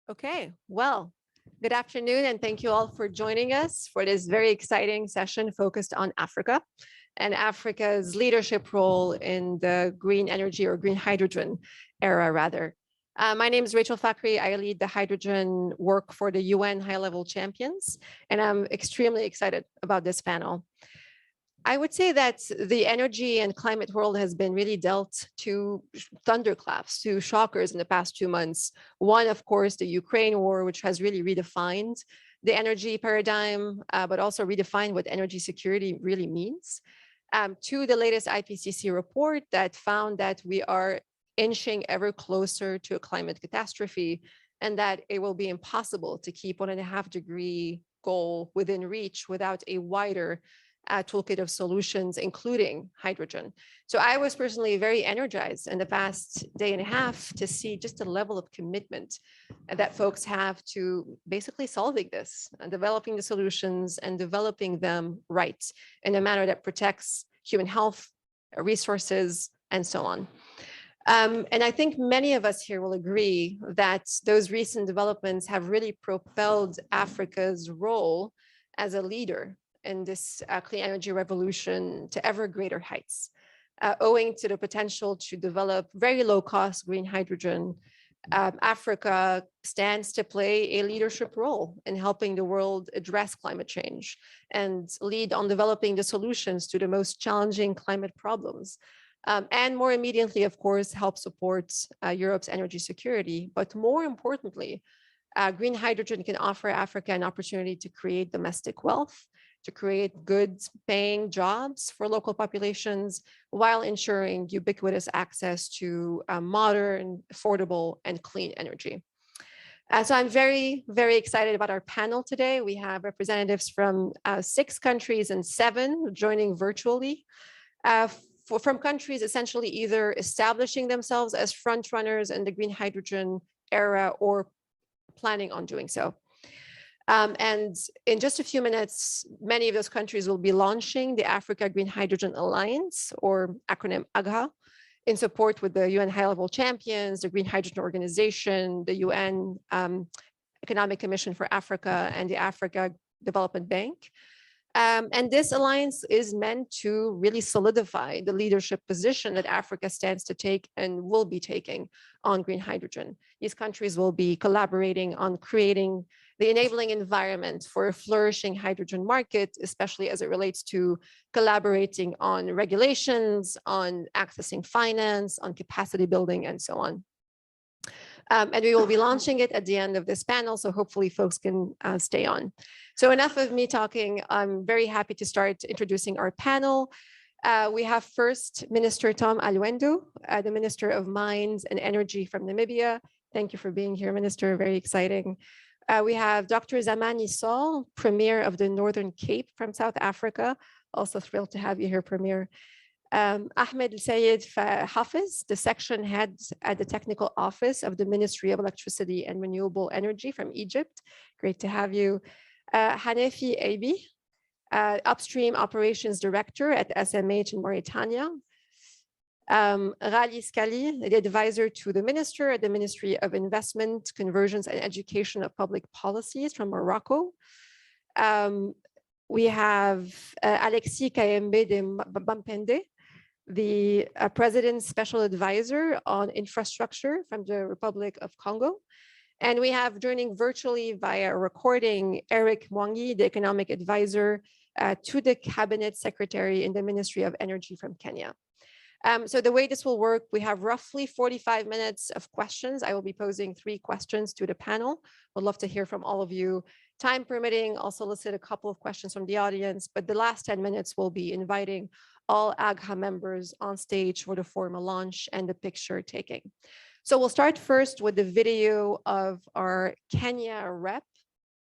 Okay, well, good afternoon, and thank you all for joining us for this very exciting session focused on Africa and Africa's leadership role in the green energy or green hydrogen era, rather. My name is Rachel Fakri. I lead the hydrogen work for the UN High Level Champions, and I'm extremely excited about this panel. I would say that the energy and climate world has been really dealt to thunderclaps, to shockers in the past 2 months. One, of course, the Ukraine war, which has really redefined the energy paradigm, but also redefined what energy security really means. Two, the latest IPCC report that found that we are inching ever closer to a climate catastrophe and that it will be impossible to keep 1.5-degree goal within reach without a wider toolkit of solutions, including hydrogen. So I was personally very energized in the past day and a half to see just the level of commitment that folks have to basically solving this and developing the solutions and developing them right in a manner that protects human health, resources, and so on. And I think many of us here will agree that those recent developments have really propelled Africa's role as a leader in this clean energy revolution to ever greater heights, owing to the potential to develop very low cost green hydrogen. Africa stands to play a leadership role in helping the world address climate change and lead on developing the solutions to the most challenging climate problems. And more immediately, of course, help support Europe's energy security. But more importantly, green hydrogen can offer Africa an opportunity to create domestic wealth, to create good paying jobs for local populations while ensuring ubiquitous access to modern, affordable, and clean energy. So I'm very, very excited about our panel today. We have representatives from 6 countries and 7 joining virtually. From countries essentially either establishing themselves as frontrunners in the green hydrogen era or planning on doing so. And in just a few minutes, many of those countries will be launching the Africa Green Hydrogen Alliance, or acronym AGHA, in support with the UN High-Level Champions, the Green Hydrogen Organization, the UN Economic Commission for Africa, and the Africa Development Bank. And this alliance is meant to really solidify the leadership position that Africa stands to take and will be taking on green hydrogen. These countries will be collaborating on creating the enabling environment for a flourishing hydrogen market, especially as it relates to collaborating on regulations, on accessing finance, on capacity building, and so on. And we will be launching it at the end of this panel, so hopefully folks can stay on. So enough of me talking. I'm very happy to start introducing our panel. We have first Minister Tom Alwendo, the Minister of Mines and Energy from Namibia. Thank you for being here, Minister, very exciting. We have Dr. Zamani Saul, Premier of the Northern Cape from South Africa. Also thrilled to have you here, Premier. Ahmed Sayed Hafiz, the section head at the technical office of the Ministry of Electricity and Renewable Energy from Egypt. Great to have you. Hanefi Abi, upstream operations director at SMH in Mauritania. Ghali Skali, the advisor to the minister at the Ministry of Investment, Conversions and Education of Public Policies from Morocco. We have Alexis Kayembe de Bampende, the President's Special Advisor on Infrastructure from the Republic of Congo. And we have joining virtually via recording Eric Mwangi, the Economic Advisor to the Cabinet Secretary in the Ministry of Energy from Kenya. So the way this will work, we have roughly 45 minutes of questions. I will be posing 3 questions to the panel. Would love to hear from all of you. Time permitting, I'll solicit a couple of questions from the audience, but the last 10 minutes will be inviting all AGHA members on stage for the formal launch and the picture taking. So we'll start first with the video of our Kenya rep,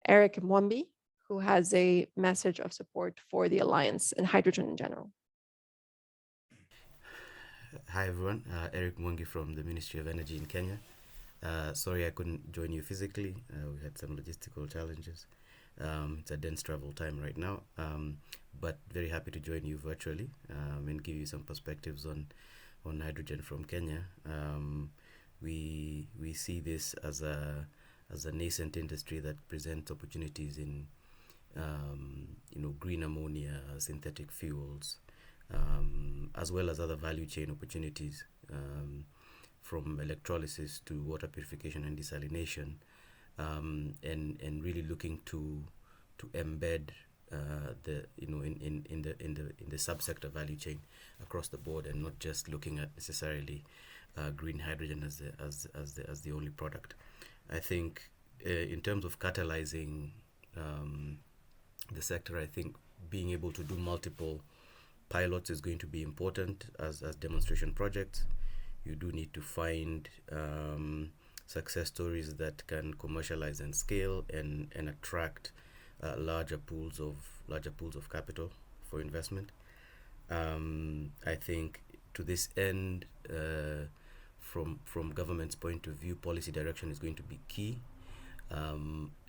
Eric Mwambi, who has a message of support for the Alliance and hydrogen in general. Hi everyone, Eric Mwangi from the Ministry of Energy in Kenya. Sorry I couldn't join you physically, we had some logistical challenges. It's a dense travel time right now, but very happy to join you virtually and give you some perspectives on hydrogen from Kenya. We see this as as a nascent industry that presents opportunities in green ammonia, synthetic fuels, as well as other value chain opportunities, from electrolysis to water purification and desalination, and really looking to embed in the subsector value chain across the board, and not just looking at necessarily green hydrogen as the only product. I think in terms of catalyzing the sector, I think being able to do multiple pilots is going to be important as demonstration projects. You do need to find success stories that can commercialize and scale and attract larger pools of capital for investment. I think to this end, from government's point of view, policy direction is going to be key, and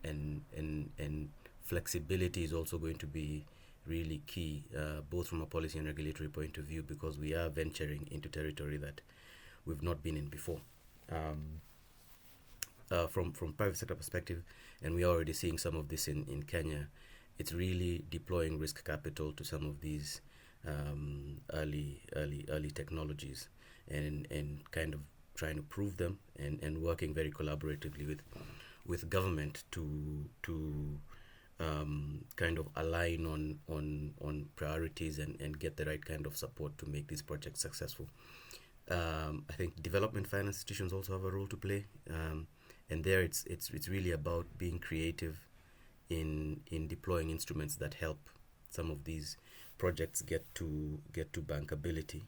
flexibility is also going to be really key, both from a policy and regulatory point of view, because we are venturing into territory that we've not been in before. From private sector perspective, and we are already seeing some of this in Kenya, it's really deploying risk capital to some of these early technologies, and kind of trying to prove them, and working very collaboratively with government to kind of align on priorities and get the right kind of support to make these projects successful. I think development finance institutions also have a role to play, and there it's really about being creative in deploying instruments that help some of these projects get to bankability,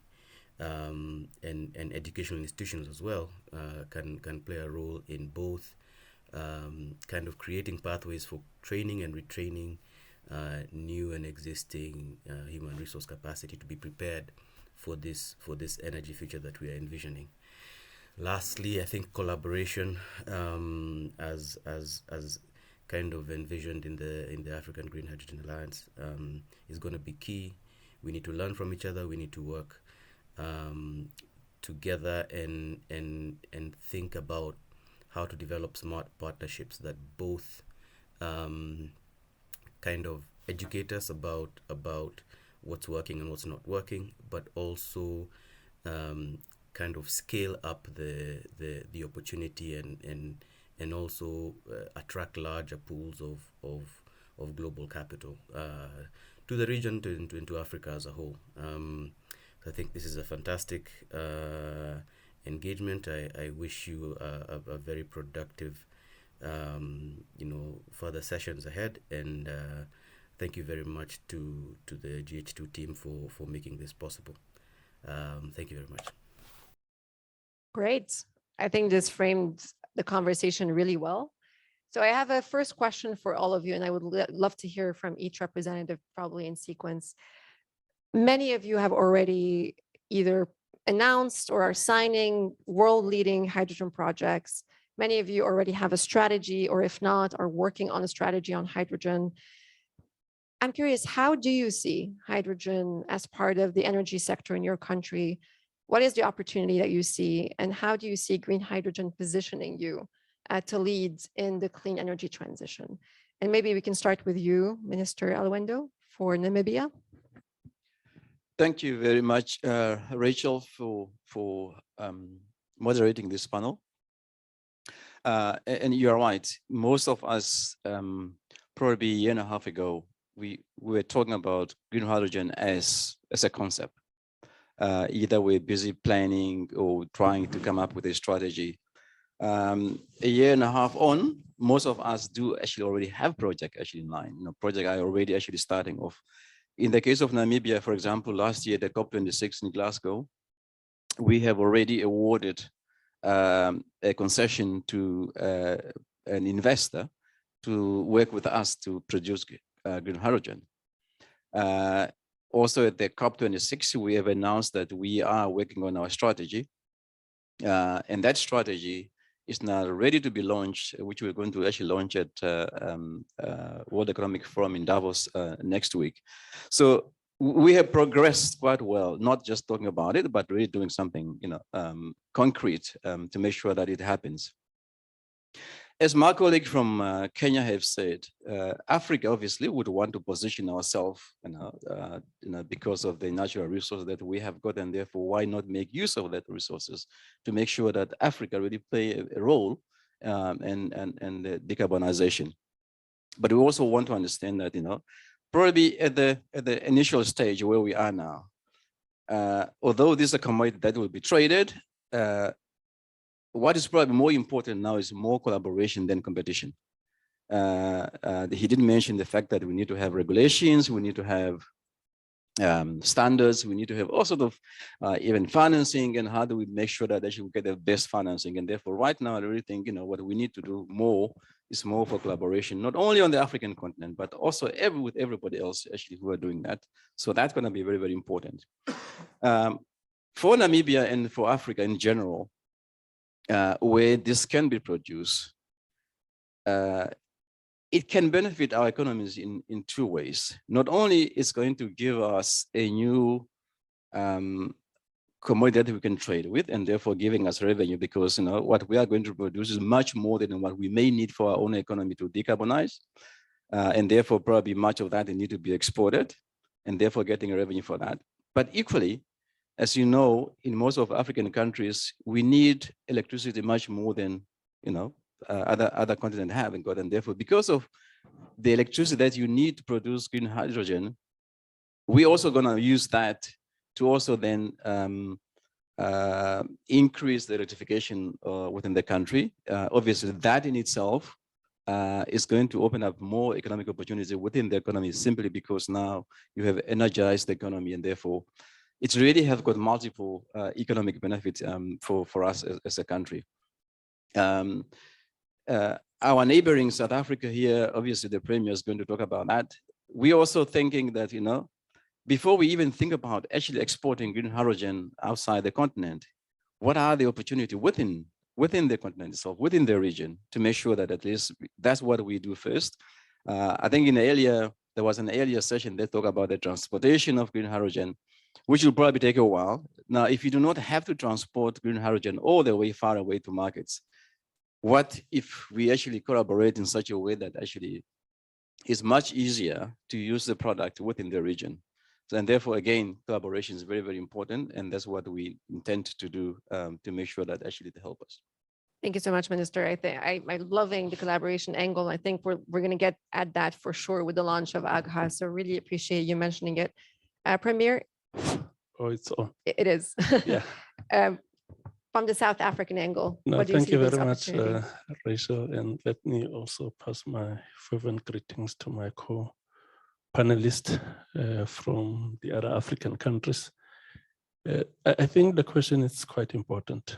and educational institutions as well can play a role in both kind of creating pathways for training and retraining new and existing human resource capacity to be prepared for this energy future that we are envisioning. Lastly, I think collaboration, as kind of envisioned in the African Green Hydrogen Alliance, is going to be key. We need to learn from each other. We need to work together and think about how to develop smart partnerships that both kind of educate us about what's working and what's not working, but also kind of scale up the opportunity and also attract larger pools of global capital to the region, into Africa as a whole. So I think this is a fantastic engagement. I wish you a very productive further sessions ahead, and thank you very much to the GH2 team for making this possible. Thank you very much. Great. I think this framed the conversation really well. So I have a first question for all of you, and I would love to hear from each representative, probably in sequence. Many of you have already either announced or are signing world-leading hydrogen projects. Many of you already have a strategy, or if not, are working on a strategy on hydrogen. I'm curious, how do you see hydrogen as part of the energy sector in your country? What is the opportunity that you see, and how do you see green hydrogen positioning you to lead in the clean energy transition? And maybe we can start with you, Minister Alwendo, for Namibia. Thank you very much, Rachel, for moderating this panel. And you're right. Most of us, probably a year and a half ago, we were talking about green hydrogen as a concept. Either we're busy planning or trying to come up with a strategy. A year and a half on, most of us do actually already have project actually in line. Project are already actually starting off. In the case of Namibia, for example, last year, the COP26 in Glasgow, we have already awarded a concession to an investor to work with us to produce green hydrogen. Also at the COP26, we have announced that we are working on our strategy. And that strategy is now ready to be launched, which we're going to actually launch at World Economic Forum in Davos next week. So we have progressed quite well, not just talking about it, but really doing something concrete to make sure that it happens. As my colleague from Kenya have said, Africa obviously would want to position ourselves, because of the natural resources that we have got, and therefore why not make use of that resources to make sure that Africa really play a role in the decarbonization. But we also want to understand that, probably at the initial stage where we are now, although this is a commodity that will be traded, what is probably more important now is more collaboration than competition. He didn't mention the fact that we need to have regulations, we need to have standards, we need to have all sort of even financing, and how do we make sure that actually we get the best financing. And therefore right now I really think what we need to do more is more for collaboration, not only on the African continent, but also with everybody else actually who are doing that. So that's going to be very, very important. For Namibia and for Africa in general, where this can be produced, it can benefit our economies in two ways. Not only it's going to give us a new commodity that we can trade with, and therefore giving us revenue, because what we are going to produce is much more than what we may need for our own economy to decarbonize, and therefore probably much of that need to be exported, and therefore getting a revenue for that. But equally, as you know, in most of African countries, we need electricity much more than other continents have and got, and therefore because of the electricity that you need to produce green hydrogen, we're also going to use that to also then increase the electrification within the country. Obviously, that in itself is going to open up more economic opportunity within the economy, simply because now you have energized the economy, and therefore it's really have got multiple economic benefits for us as a country. Our neighboring South Africa here, obviously the Premier is going to talk about that. We're also thinking that, before we even think about actually exporting green hydrogen outside the continent, what are the opportunities within the continent itself, within the region, to make sure that at least that's what we do first. I think there was an earlier session that talked about the transportation of green hydrogen, which will probably take a while. Now, if you do not have to transport green hydrogen all the way far away to markets, what if we actually collaborate in such a way that actually is much easier to use the product within the region? So, and therefore, again, collaboration is very, very important. And that's what we intend to do to make sure that actually to help us. Thank you so much, Minister. I think I'm loving the collaboration angle. I think we're going to add that for sure with the launch of AGHA. So really appreciate you mentioning it. Premier? Oh, it's on. It is. Yeah. From the South African angle. No, what do you thank see you this very much, opportunity? Rachel. And let me also pass my fervent greetings to my co-panelists from the other African countries. I think the question is quite important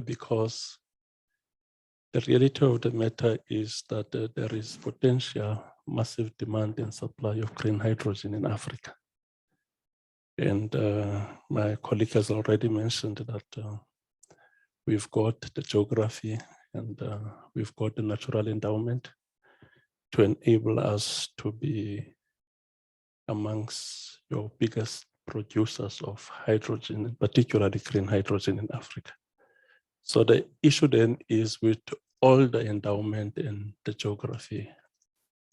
because the reality of the matter is that there is potential massive demand and supply of green hydrogen in Africa. And my colleague has already mentioned that we've got the geography and we've got the natural endowment to enable us to be amongst your biggest producers of hydrogen, particularly green hydrogen in Africa. So the issue then is, with all the endowment and the geography,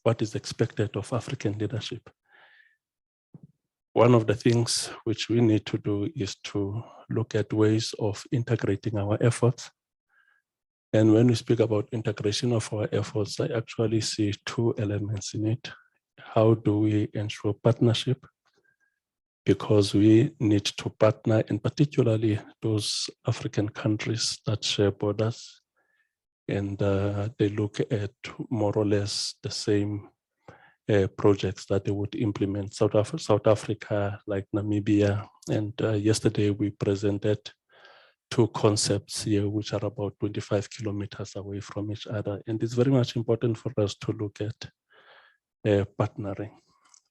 what is expected of African leadership? One of the things which we need to do is to look at ways of integrating our efforts. And when we speak about integration of our efforts, I actually see two elements in it. How do we ensure partnership? Because we need to partner, and particularly those African countries that share borders, and they look at more or less the same projects that they would implement. South Africa, like Namibia, and yesterday we presented two concepts here which are about 25 kilometers away from each other. And it's very much important for us to look at partnering.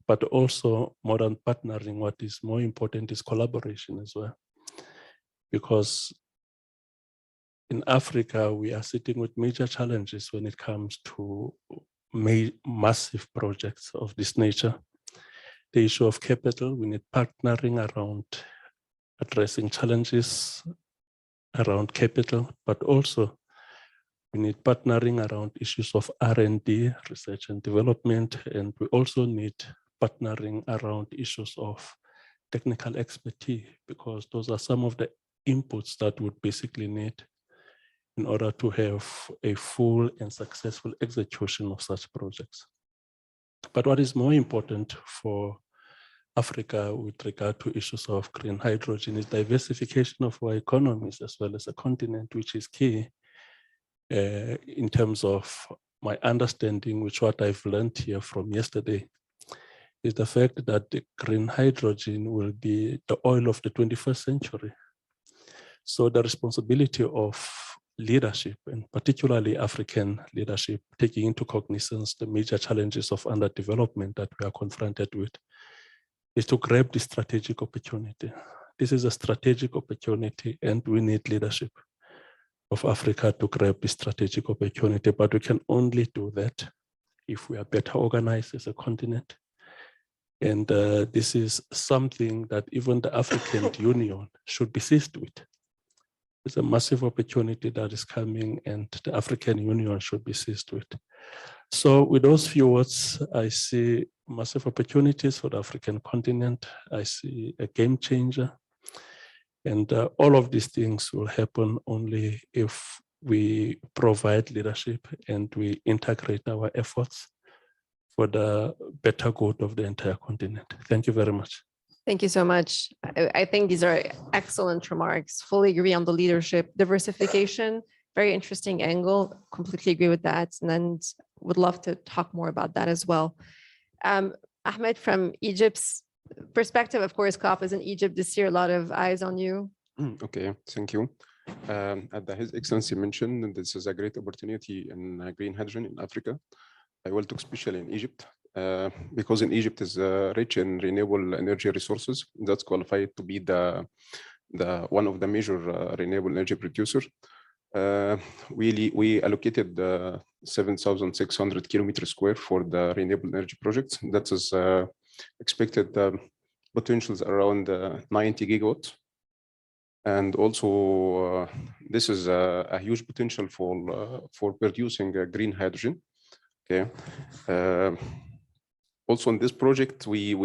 But also, more than partnering, what is more important is collaboration as well. Because in Africa, we are sitting with major challenges when it comes to massive projects of this nature. The issue of capital, we need partnering around addressing challenges around capital, but also We need partnering around issues of R&D, research and development, and we also need partnering around issues of technical expertise, because those are some of the inputs that would basically need in order to have a full and successful execution of such projects. But what is more important for Africa with regard to issues of green hydrogen is diversification of our economies as well as a continent, which is key in terms of my understanding, which what I've learned here from yesterday, is the fact that the green hydrogen will be the oil of the 21st century. So the responsibility of leadership, and particularly African leadership, taking into cognizance the major challenges of underdevelopment that we are confronted with, is to grab the strategic opportunity. This is a strategic opportunity, and we need leadership of Africa to grab the strategic opportunity, but we can only do that if we are better organized as a continent. And this is something that even the African Union should be seized with. It's a massive opportunity that is coming, and the African Union should be seized with. So with those few words, I see massive opportunities for the African continent. I see a game changer. And all of these things will happen only if we provide leadership and we integrate our efforts for the better good of the entire continent. Thank you very much. Thank you so much. I think these are excellent remarks. Fully agree on the leadership, diversification, very interesting angle. Completely agree with that. And then would love to talk more about that as well. Ahmed, from Egypt's perspective, of course, COP is in Egypt this year. A lot of eyes on you. Okay, thank you. As His Excellency mentioned, this is a great opportunity in green hydrogen in Africa. I will talk especially in Egypt. Because in Egypt is rich in renewable energy resources that's qualified to be the one of the major renewable energy producer. We allocated 7,600 kilometers square for the renewable energy projects. That is expected potentials around 90 gigawatts. And also this is a huge potential for producing green hydrogen. Okay. Also in this project, the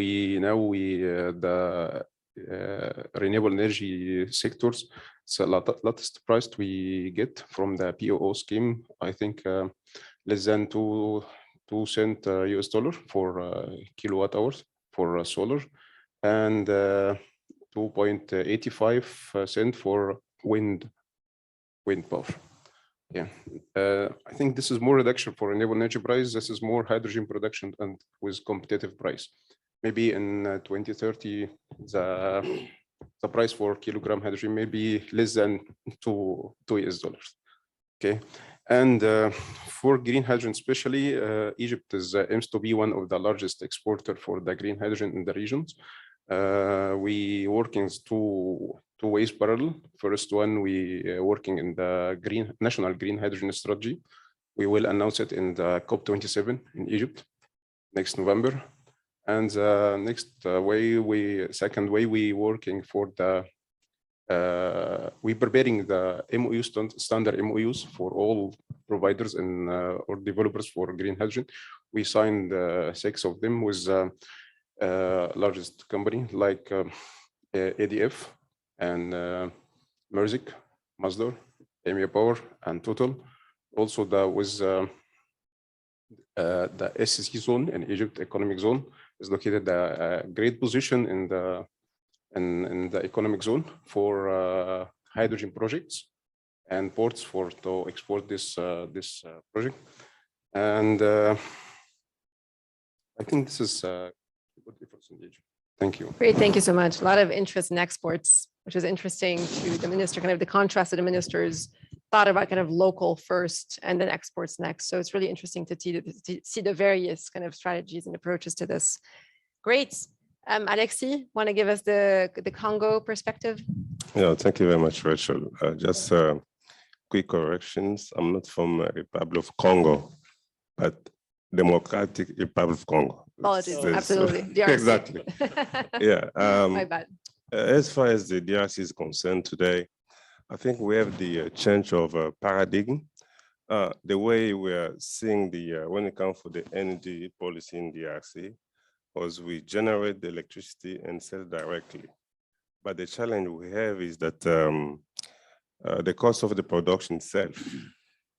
renewable energy sectors, it's a latest price we get from the POO scheme. I think less than 2 cents US dollar for kilowatt hours for solar, and 2.85 cents for wind power. Yeah, I think this is more reduction for renewable energy price. This is more hydrogen production and with competitive price. Maybe in 2030, the price for kilogram hydrogen may be less than $2 US. Okay, and for green hydrogen, especially Egypt aims to be one of the largest exporter for the green hydrogen in the regions. We working two ways parallel. First one, we working in the national green hydrogen strategy. We will announce it in the COP27 in Egypt next November. And second way, we working for we preparing the MOU standard MOUs for all providers and or developers for green hydrogen. We signed 6 of them with largest company like ADF and Merzik, Masdar, Emia Power, and Total. Also, the SCC zone in Egypt economic zone is located a great position in the economic zone for hydrogen projects and ports to export this project. And I think this is a good difference in Egypt. Thank you. Great, thank you so much. A lot of interest in exports, which is interesting to the minister, kind of the contrast that the ministers thought about kind of local first and then exports next. So it's really interesting to see the various kind of strategies and approaches to this. Great. Alexis, want to give us the Congo perspective? Yeah, thank you very much, Rachel. Just quick corrections. I'm not from Republic of Congo, but Democratic Republic of Congo. Apologies, absolutely. DRC. Exactly. Yeah. My bad. As far as the DRC is concerned today, I think we have the change of paradigm. the way we are seeing when it comes to the energy policy in DRC, was we generate the electricity and sell directly. But the challenge we have is that the cost of the production itself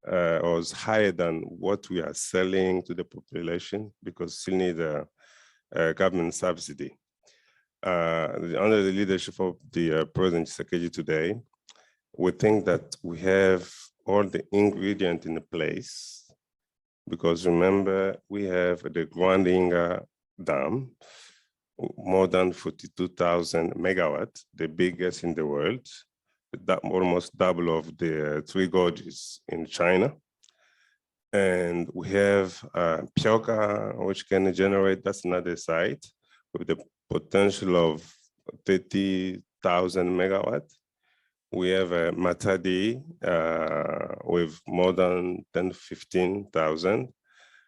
was higher than what we are selling to the population, because still need a government subsidy. Under the leadership of the President Tshisekedi today, we think that we have all the ingredients in place, because remember, we have the Grandinga Dam, more than 42,000 megawatts, the biggest in the world, almost double of the Three Gorges in China. And we have Pyoka, which can generate, that's another site, with the potential of 30,000 megawatts. We have Matadi with more than 15,000.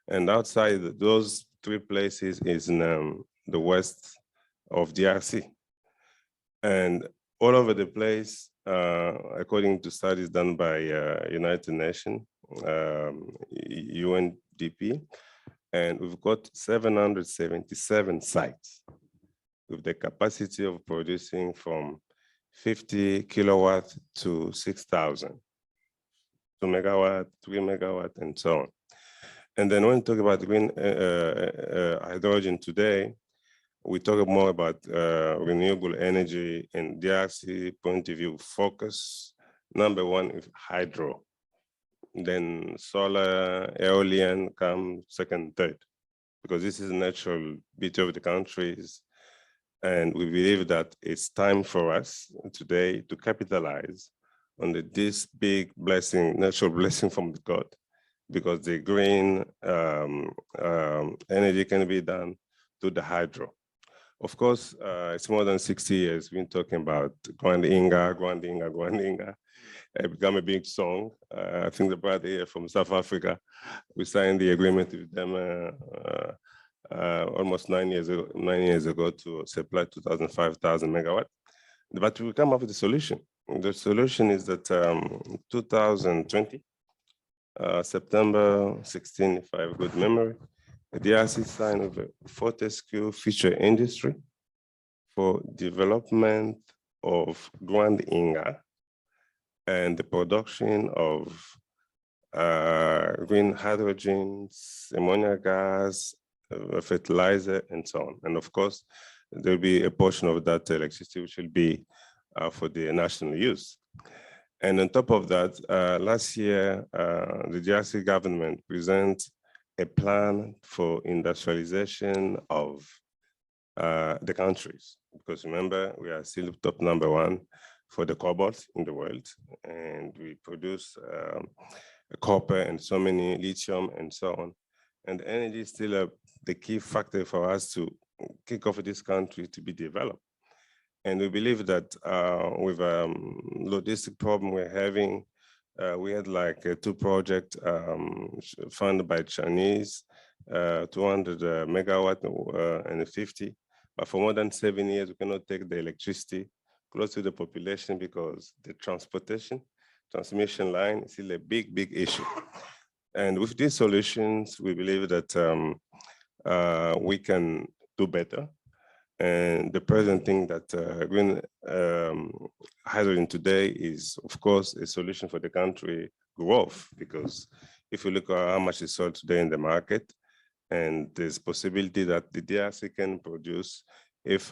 And outside those three places is in the west of DRC. And all over the place, according to studies done by United Nations, UNDP, and we've got 777 sites with the capacity of producing from 50 kilowatt to 6,000, 2 megawatt, 3 megawatt, and so on. And then when we talk about green hydrogen today, we talk more about renewable energy in DRC point of view focus. Number one is hydro. Then solar, aeolian come second, third, because this is the natural beauty of the countries. And we believe that it's time for us today to capitalize on this big blessing, natural blessing from God, because the green energy can be done through the hydro. Of course, it's more than 60 years we've been talking about Grandinga. It became a big song. I think the brother here from South Africa, we signed the agreement with them almost 9 years ago to supply 5,000 megawatt. But we come up with a solution. The solution is that 2020, September 16, if I have good memory, the DRC signed with Fortescue Future Industry for development of Grandinga and the production of green hydrogens, ammonia gas, fertilizer, and so on. And of course, there'll be a portion of that electricity which will be for the national use. And on top of that, last year, the DRC government presented a plan for industrialization of the countries. Because remember, we are still top number one for the cobalt in the world, and we produce copper and so many lithium and so on. And energy is still the key factor for us to kick off this country to be developed. And we believe that with logistic problem we're having, we had like two projects funded by Chinese, 200 megawatt and 50. But for more than 7 years, we cannot take the electricity close to the population because the transmission line is still a big, big issue. And with these solutions, we believe that we can do better. And the present thing that green hydrogen today is, of course, a solution for the country growth, because if you look at how much is sold today in the market, and there's possibility that the DRC can produce if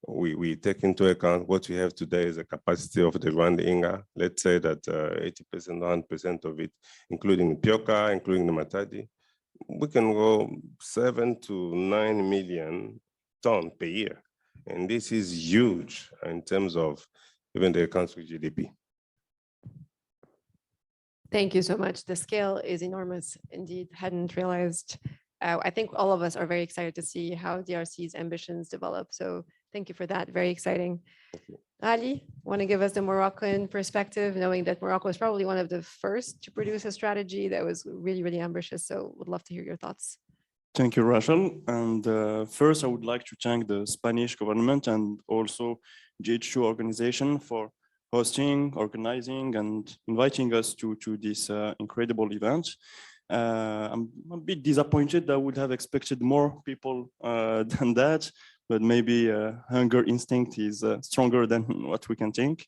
we take into account what we have today is a capacity of the Grandinga. Let's say that 80%, 100% of it, including Pyoka, including the Matadi, we can go 7 to 9 million tons per year. And this is huge in terms of even the country GDP. Thank you so much. The scale is enormous indeed. Hadn't realized. I think all of us are very excited to see how DRC's ambitions develop. So thank you for that. Very exciting. Ali, want to give us the Moroccan perspective, knowing that Morocco is probably one of the first to produce a strategy that was really, really ambitious. So would love to hear your thoughts. Thank you, Rachel. And first, I would like to thank the Spanish government and also GH2 organization for hosting, organizing, and inviting us to this incredible event. I'm a bit disappointed. I would have expected more people than that, but maybe hunger instinct is stronger than what we can think.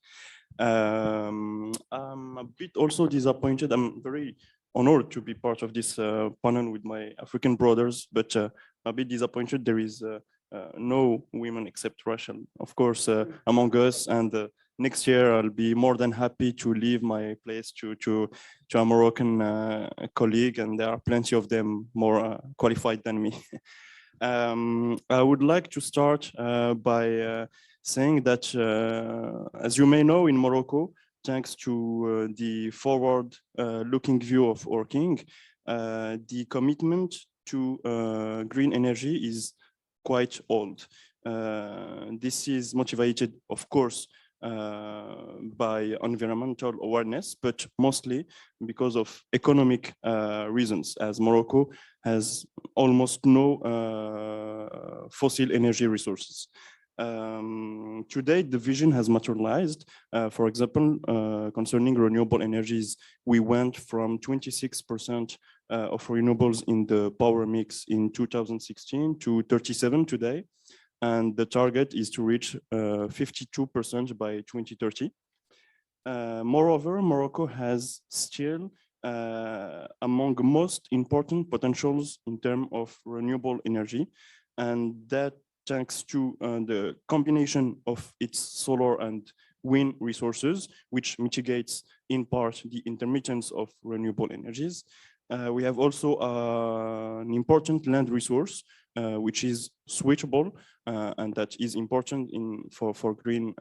I'm a bit also disappointed. I'm very honored to be part of this panel with my African brothers, but a bit disappointed there is no women except Russian, of course, among us. And next year, I'll be more than happy to leave my place to a Moroccan colleague, and there are plenty of them more qualified than me. I would like to start by saying that, as you may know, in Morocco, thanks to the forward-looking view of working, the commitment to green energy is quite old. This is motivated, of course, by environmental awareness, but mostly because of economic reasons, as Morocco has almost no fossil energy resources. Today, the vision has materialized. For example, concerning renewable energies, we went from 26% of renewables in the power mix in 2016 to 37 today. And the target is to reach 52% by 2030. Moreover, Morocco has still among most important potentials in terms of renewable energy, and that thanks to the combination of its solar and wind resources, which mitigates in part the intermittence of renewable energies. We have also an important land resource, which is switchable, and that is important for green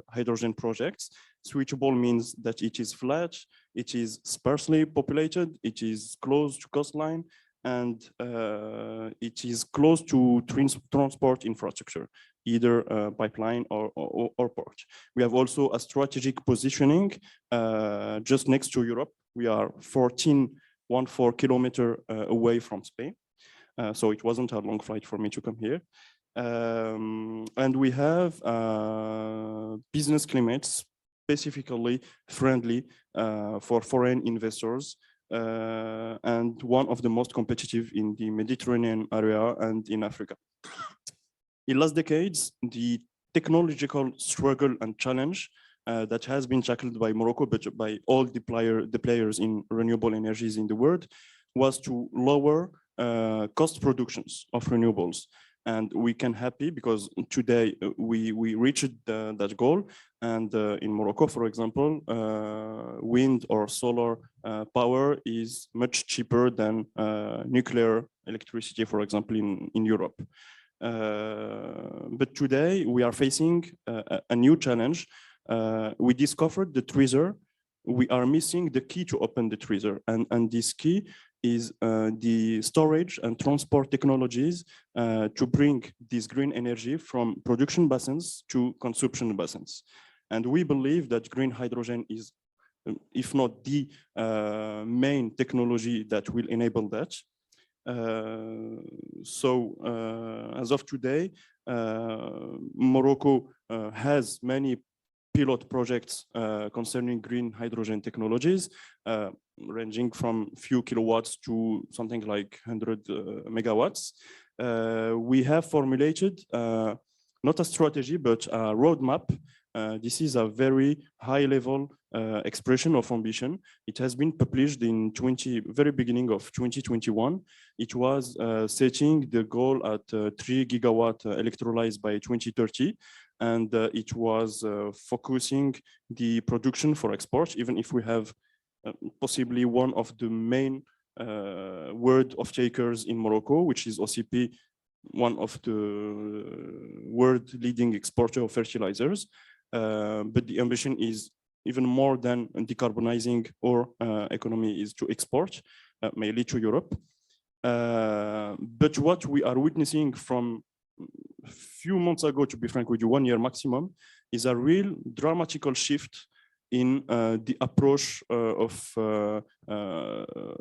hydrogen projects. Switchable means that it is flat, it is sparsely populated, it is close to coastline, and it is close to transport infrastructure, either pipeline or port. We have also a strategic positioning just next to Europe. We are 14 kilometers away from Spain. So it wasn't a long flight for me to come here. And we have business climates specifically friendly for foreign investors, and one of the most competitive in the Mediterranean area and in Africa. In last decades, the technological struggle and challenge that has been tackled by Morocco, but by all the players in renewable energies in the world, was to lower cost productions of renewables. And we can happy because today we reached that goal. And in Morocco, for example, wind or solar power is much cheaper than nuclear electricity, for example, in Europe. But today we are facing a new challenge. We discovered the treasure. We are missing the key to open the treasure. And this key is the storage and transport technologies to bring this green energy from production basins to consumption basins. And we believe that green hydrogen is, if not the main technology that will enable that. As of today, Morocco has many pilot projects concerning green hydrogen technologies, ranging from few kilowatts to something like 100 megawatts. We have formulated not a strategy, but a roadmap. This is a very high level expression of ambition. It has been published in very beginning of 2021. It was setting the goal at 3 gigawatt electrolyzed by 2030. And it was focusing the production for export, even if we have possibly one of the main world of takers in Morocco, which is OCP, one of the world leading exporter of fertilizers. But the ambition is even more than decarbonizing our economy is to export, mainly to Europe. But what we are witnessing from a few months ago, to be frank with you, 1 year maximum, is a real dramatical shift in the approach of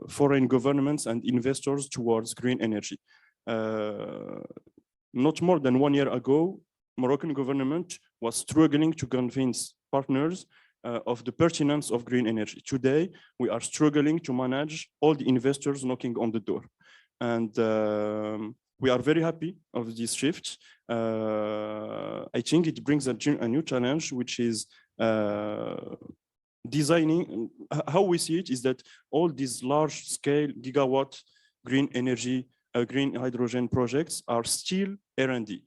foreign governments and investors towards green energy. Not more than 1 year ago, Moroccan government was struggling to convince partners of the pertinence of green energy. Today, we are struggling to manage all the investors knocking on the door. And we are very happy of this shift. I think it brings a new challenge, which is designing. How we see it is that all these large scale gigawatt green energy, green hydrogen projects are still R&D.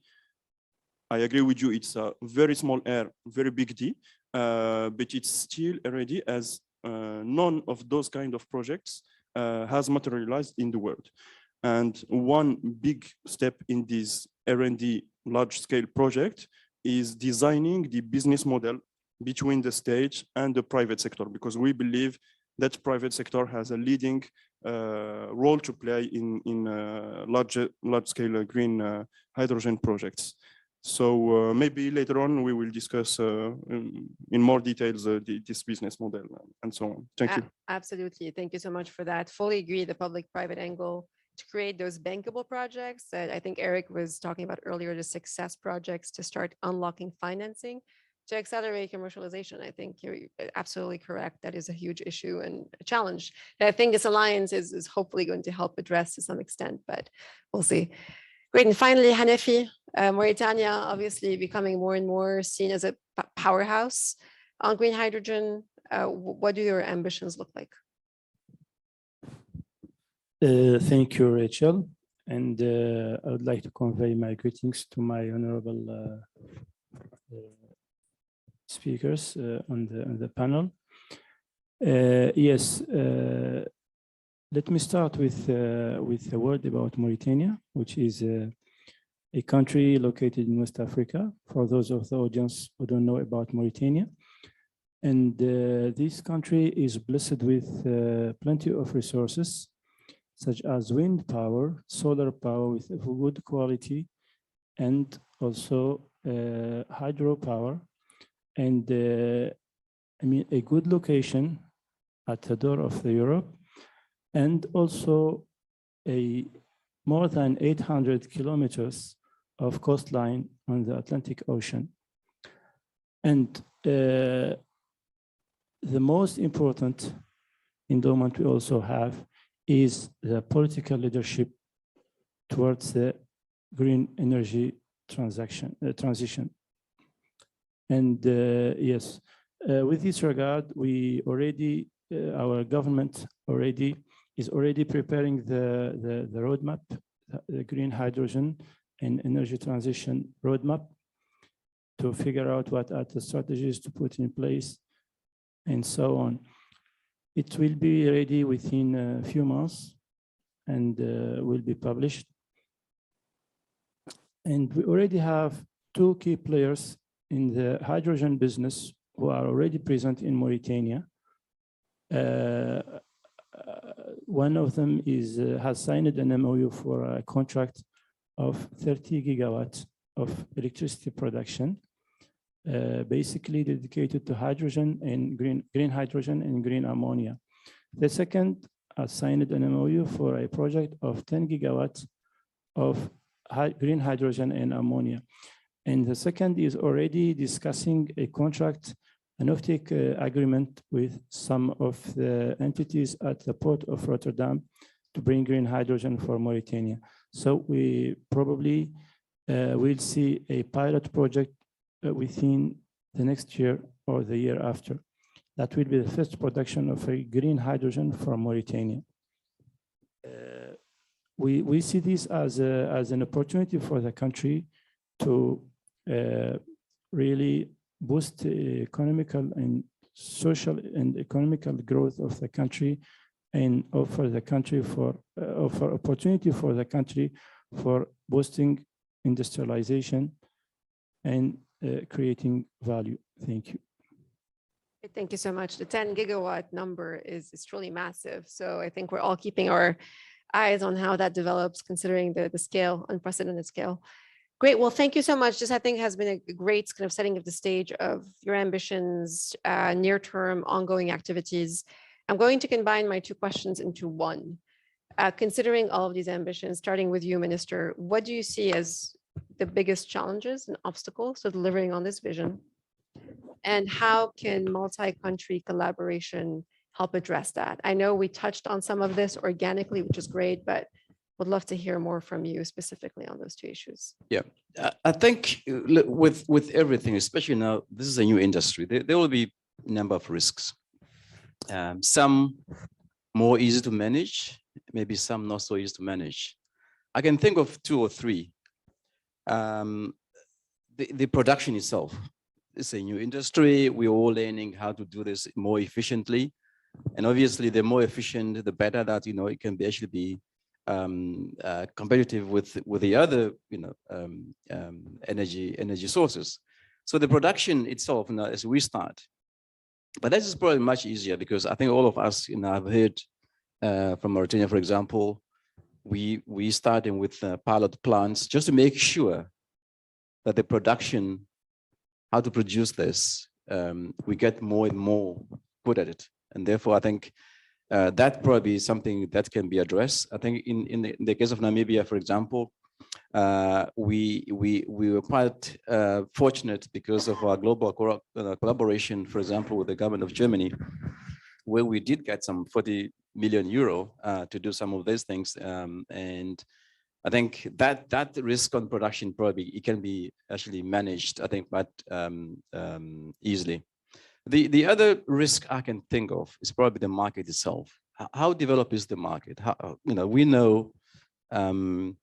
I agree with you, it's a very small R, very big D, but it's still R&D, as none of those kind of projects has materialized in the world. And one big step in this R&D large scale project is designing the business model between the state and the private sector, because we believe that private sector has a leading role to play in large scale green hydrogen projects. So maybe later on we will discuss in more details this business model and so on. Thank you. Absolutely. Thank you so much for that. Fully agree, the public-private angle to create those bankable projects that I think Eric was talking about earlier, the success projects to start unlocking financing to accelerate commercialization. I think you're absolutely correct. That is a huge issue and a challenge. And I think this alliance is hopefully going to help address to some extent, but we'll see. Great. And finally, Hanafi, Mauritania obviously becoming more and more seen as a powerhouse on green hydrogen. What do your ambitions look like? Thank you, Rachel. And I would like to convey my greetings to my honorable speakers on the panel. Yes, let me start with a word about Mauritania, which is a country located in West Africa, for those of the audience who don't know about Mauritania. And this country is blessed with plenty of resources, such as wind power, solar power with good quality, and also hydropower, and I mean a good location at the door of the Europe, and also a more than 800 kilometers of coastline on the Atlantic Ocean. And the most important endowment we also have is the political leadership towards the green energy transition. And yes, with this regard, we already, our government is already preparing the roadmap, the green hydrogen and energy transition roadmap, to figure out what are the strategies to put in place and so on. It will be ready within a few months and will be published. And we already have two key players in the hydrogen business who are already present in Mauritania. One of them has signed an MOU for a contract of 30 gigawatts of electricity production, basically dedicated to hydrogen and green hydrogen and green ammonia. The second has signed an MOU for a project of 10 gigawatts of green hydrogen and ammonia. And the second is already discussing a contract, an offtake agreement with some of the entities at the port of Rotterdam to bring green hydrogen for Mauritania. So we probably will see a pilot project within the next year or the year after. That will be the first production of a green hydrogen from Mauritania. We see this as an opportunity for the country to really boost the economical and social and economical growth of the country, and offer the country offer opportunity for the country for boosting industrialization and creating value. Thank you. Thank you so much. The 10 gigawatt number is truly massive. So I think we're all keeping our eyes on how that develops, considering the scale, unprecedented scale. Great. Well, thank you so much. This, I think, has been a great kind of setting of the stage of your ambitions, near-term ongoing activities. I'm going to combine my two questions into one. Considering all of these ambitions, starting with you, Minister, what do you see as the biggest challenges and obstacles to delivering on this vision? And how can multi-country collaboration help address that? I know we touched on some of this organically, which is great, but would love to hear more from you specifically on those two issues. Yeah, I think with everything, especially now, this is a new industry. There will be a number of risks. Some more easy to manage, maybe some not so easy to manage. I can think of 2 or 3. The production itself is a new industry. We're all learning how to do this more efficiently. And obviously, the more efficient, the better that, it can be actually be competitive with the other, energy sources. So the production itself, now, as we start, but that is probably much easier because I think all of us, have heard from Mauritania, for example, we starting with pilot plants just to make sure that the production, how to produce this, we get more and more good at it. And therefore, I think that probably is something that can be addressed. I think in the case of Namibia, for example, we were quite fortunate because of our global collaboration, for example, with the government of Germany, where we did get some 40 million euro to do some of these things. And I think that risk on production probably it can be actually managed, I think, but easily. The other risk I can think of is probably the market itself. How developed is the market? How, we know the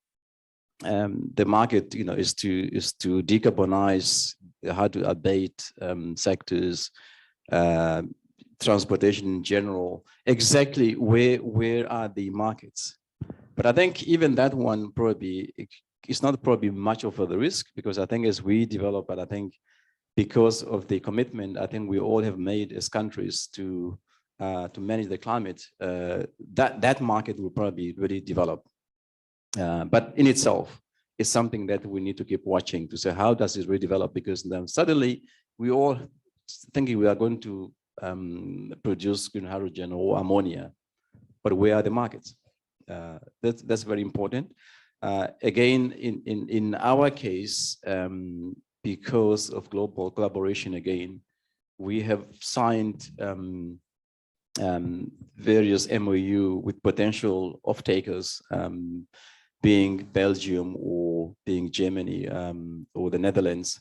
market, is to decarbonize, how to abate sectors, transportation in general. Exactly where are the markets? But I think even that one probably it's not probably much of a risk because I think as we develop, but I think because of the commitment I think we all have made as countries to manage the climate, that market will probably really develop. But in itself, it's something that we need to keep watching to say how does it really develop, because then suddenly we all thinking we are going to produce green hydrogen or ammonia, but where are the markets? That's very important. Again, in our case, because of global collaboration, again, we have signed various MOU with potential off-takers, being Belgium or being Germany or the Netherlands.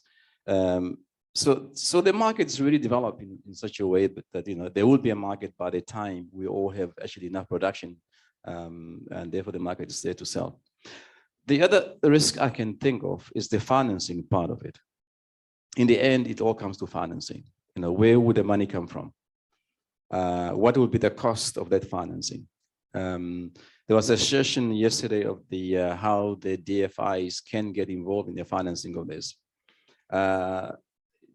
So the market is really developing in such a way that there will be a market by the time we all have actually enough production, and therefore the market is there to sell. The other risk I can think of is the financing part of it. In the end, it all comes to financing. Where would the money come from? What would be the cost of that financing? There was a session yesterday of how the DFIs can get involved in the financing of this.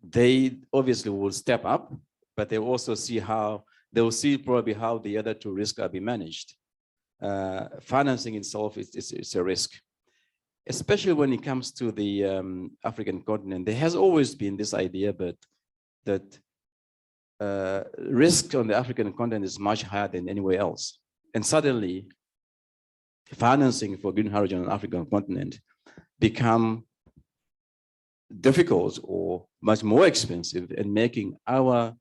They obviously will step up, but they also see probably how the other two risks are being managed. Financing itself is a risk, especially when it comes to the African continent. There has always been this idea, but that risk on the African continent is much higher than anywhere else. And suddenly, financing for green hydrogen on the African continent become difficult or much more expensive, and making our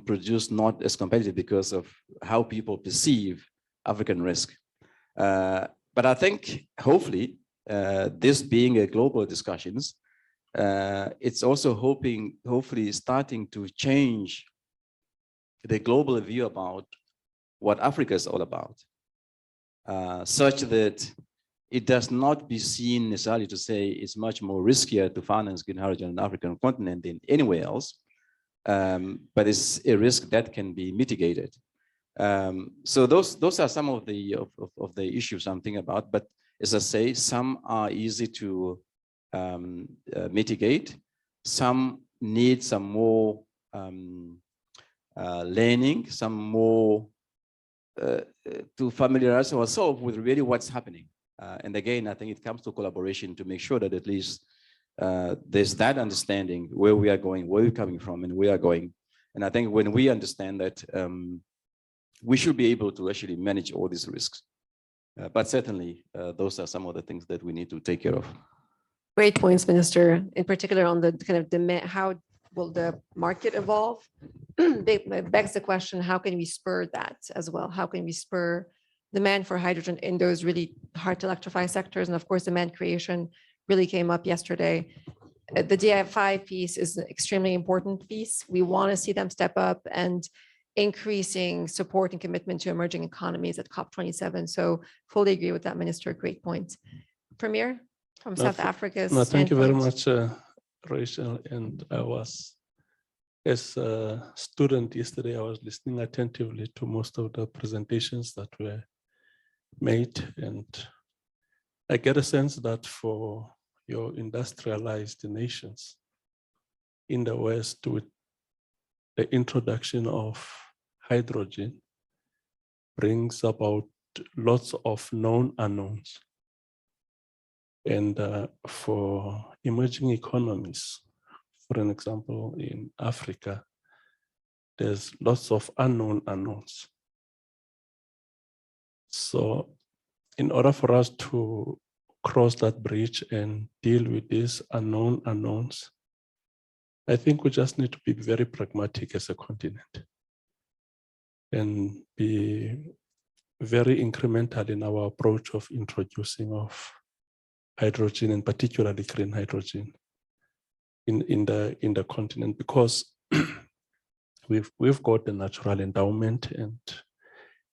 produce not as competitive because of how people perceive African risk. But I think hopefully, this being a global discussions, it's also hopefully starting to change the global view about what Africa is all about, such that it does not be seen necessarily to say it's much more riskier to finance green hydrogen on the African continent than anywhere else, but it's a risk that can be mitigated. So those are some of the issues I'm thinking about. But as I say, some are easy to mitigate. Some need some more learning, some more to familiarize ourselves with really what's happening. And again, I think it comes to collaboration to make sure that at least there's that understanding where we are going, where we're coming from, and where we are going. And I think when we understand that, we should be able to actually manage all these risks. But certainly, those are some of the things that we need to take care of. Great points, Minister, in particular on the kind of demand, how will the market evolve? It begs the question, how can we spur that as well? How can we spur demand for hydrogen in those really hard to electrify sectors? And of course, demand creation really came up yesterday. The DFI piece is an extremely important piece. We want to see them step up and increasing support and commitment to emerging economies at COP27. So fully agree with that, Minister. Great point. Premier from South Africa's No, thank you very standpoint. much, Rachel. And I was, as a student yesterday, I was listening attentively to most of the presentations that were made. And I get a sense that for your industrialized nations in the West, with the introduction of hydrogen, brings about lots of known unknowns. And for emerging economies, for an example, in Africa, there's lots of unknown unknowns. So in order for us to cross that bridge and deal with these unknown unknowns, I think we just need to be very pragmatic as a continent and be very incremental in our approach of introducing of hydrogen, and particularly green hydrogen in the continent, because we've got the natural endowment. And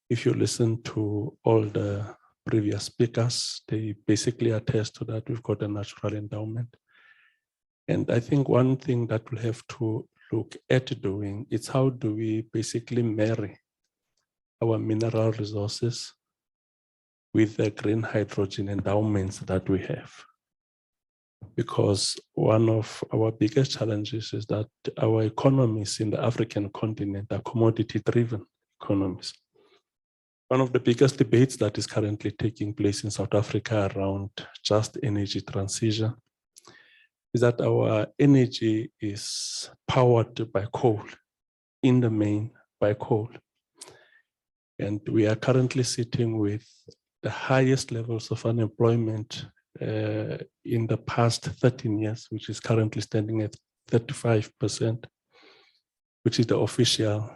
if you listen to all the previous speakers, they basically attest to that. We've got a natural endowment. And I think one thing that we'll have to look at doing is how do we basically marry our mineral resources with the green hydrogen endowments that we have. Because one of our biggest challenges is that our economies in the African continent are commodity-driven economies. One of the biggest debates that is currently taking place in South Africa around just energy transition is that our energy is powered by coal, in the main by coal. And we are currently sitting with the highest levels of unemployment in the past 13 years, which is currently standing at 35%, which is the official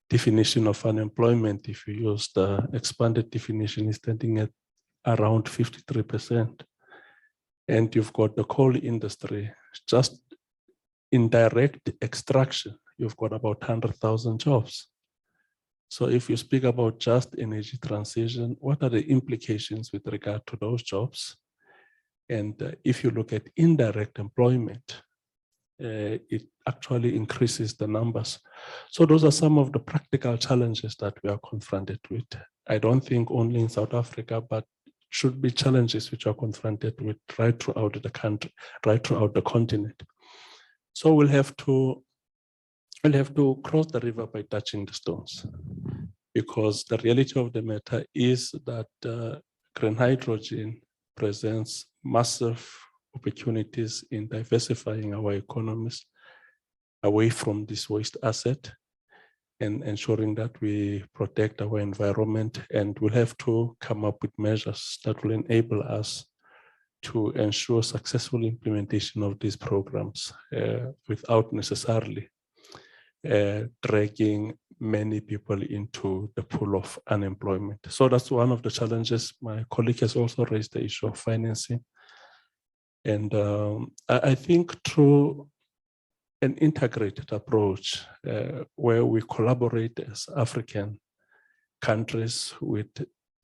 definition of unemployment. If you use the expanded definition, is standing at around 53%. And you've got the coal industry, just in direct extraction, you've got about 100,000 jobs. So if you speak about just energy transition, what are the implications with regard to those jobs? And if you look at indirect employment, it actually increases the numbers. So those are some of the practical challenges that we are confronted with. I don't think only in South Africa, but should be challenges which are confronted with right throughout the country, right throughout the continent. So we'll have to cross the river by touching the stones, because the reality of the matter is that green hydrogen presents massive opportunities in diversifying our economies away from this waste asset and ensuring that we protect our environment. And we'll have to come up with measures that will enable us to ensure successful implementation of these programs without necessarily dragging many people into the pool of unemployment. So that's one of the challenges. My colleague has also raised the issue of financing. And I think through an integrated approach where we collaborate as African countries with